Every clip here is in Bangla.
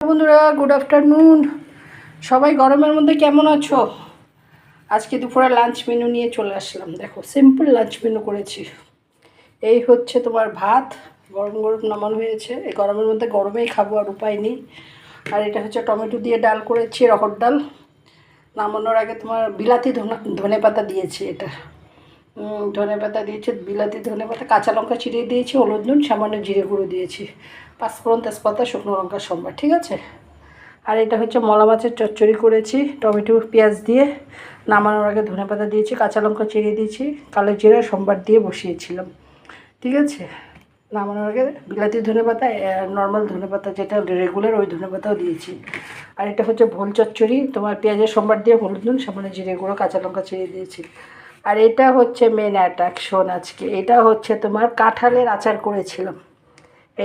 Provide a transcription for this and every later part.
বন্ধুরা, গুড আফটারনুন। সবাই গরমের মধ্যে কেমন আছো? আজকে দুপুরে লাঞ্চ মেনু নিয়ে চলে আসলাম। দেখো, সিম্পল লাঞ্চ মেনু করেছি। এই হচ্ছে তোমার ভাত, গরম গরম নামানো হয়েছে। এই গরমের মধ্যে গরমেই খাবো, আর উপায় নেই। আর এটা হচ্ছে টমেটো দিয়ে ডাল করেছি, রহর ডাল। নামানোর আগে তোমার বিলাতি ধনে পাতা দিয়েছি। এটা ধনে পাতা দিয়েছি, বিলাতি ধনে পাতা, কাঁচা লঙ্কা চিড়িয়ে দিয়েছি, হলুদ নুন, সামান্য জিরে গুঁড়ো দিয়েছি, পাঁচফোড়ন, তেজপাতা, শুকনো লঙ্কা সম্বার। ঠিক আছে। আর এটা হচ্ছে মলা মাছের চচ্চড়ি করেছি টমেটো পেঁয়াজ দিয়ে। নামানোর আগে ধনে পাতা দিয়েছি, কাঁচা লঙ্কা চিড়িয়ে দিয়েছি, কালো জিরা সম্বার দিয়ে বসিয়েছিলাম। ঠিক আছে। নামানোর আগে বিলাতি ধনে পাতা, নর্মাল ধনে পাতা যেটা রেগুলার, ওই ধনে পাতাও দিয়েছি। আর এটা হচ্ছে ভোল চচ্চড়ি, তোমার পেঁয়াজের সম্বার দিয়ে, হলুদ নুন, সামান্য জিরে গুঁড়ো, কাঁচা লঙ্কা চিড়িয়ে দিয়েছি। আর এটা হচ্ছে মেন অ্যাট্রাকশন আজকে। এটা হচ্ছে তোমার কাঁঠালের আচার করেছিলাম।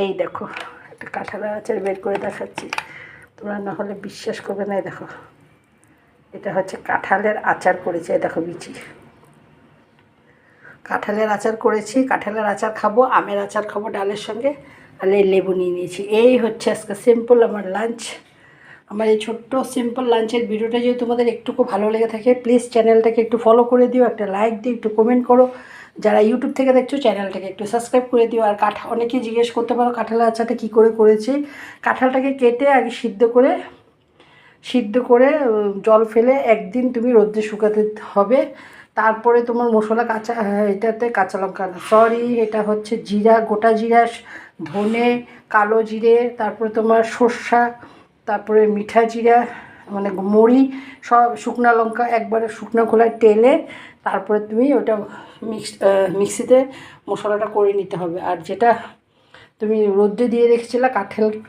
এই দেখো, একটা কাঁঠালের আচার বের করে দেখাচ্ছি, তোমরা না হলে বিশ্বাস করবে না। দেখো, এটা হচ্ছে কাঁঠালের আচার করেছি। দেখো বিচি, কাঁঠালের আচার করেছি। কাঁঠালের আচার খাবো, আমের আচার খাবো ডালের সঙ্গে। আর এই লেবু নিয়ে নিয়েছি। এই হচ্ছে আজকে সিম্পল আমার লাঞ্চ। আমার এই ছোট্ট সিম্পল লাঞ্চের ভিডিওটা যদি তোমাদের একটুকু ভালো লেগে থাকে, প্লিজ চ্যানেলটাকে একটু ফলো করে দিও, একটা লাইক দিও, একটু কমেন্ট করো। যারা ইউটিউব থেকে দেখছো, চ্যানেলটাকে একটু সাবস্ক্রাইব করে দিও। আর অনেকেই জিজ্ঞেস করতে পারো কাঁঠালের আচারটা কী করে করেছি। কাঁঠালটাকে কেটে আগে সিদ্ধ করে জল ফেলে একদিন তুমি রোদ্রে শুকাতে হবে। তারপরে তোমার মশলা এটাতে কাঁচা লঙ্কা না, সরি, এটা হচ্ছে জিরা, গোটা জিরা, ধনে, কালো জিরে, তারপরে তোমার সর্ষা, তারপরে মিঠা জিরা, মানে মড়ি, সব শুকনো লঙ্কা একবারে শুকনো খোলায় তেলে তারপরে তুমি ওটা মিক্সিতে মশলাটা করে নিতে হবে। আর যেটা তুমি রোদ্রে দিয়ে রেখেছিলে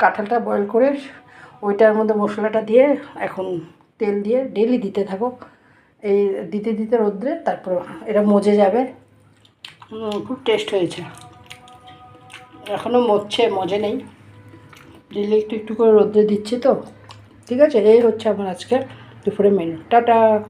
কাঁঠালটা বয়েল করে, ওইটার মধ্যে মশলাটা দিয়ে এখন তেল দিয়ে ডেলি দিতে থাকো। এই দিতে দিতে রোদ্রে, তারপর এটা মজে যাবে। খুব টেস্ট হয়েছে। এখনও মজে নেই, ডেলি একটু একটু করে রোদ্রে দিচ্ছি তো। ঠিক আছে। এই হচ্ছে আমার আজকে দুপুরে মেনু। টাটা।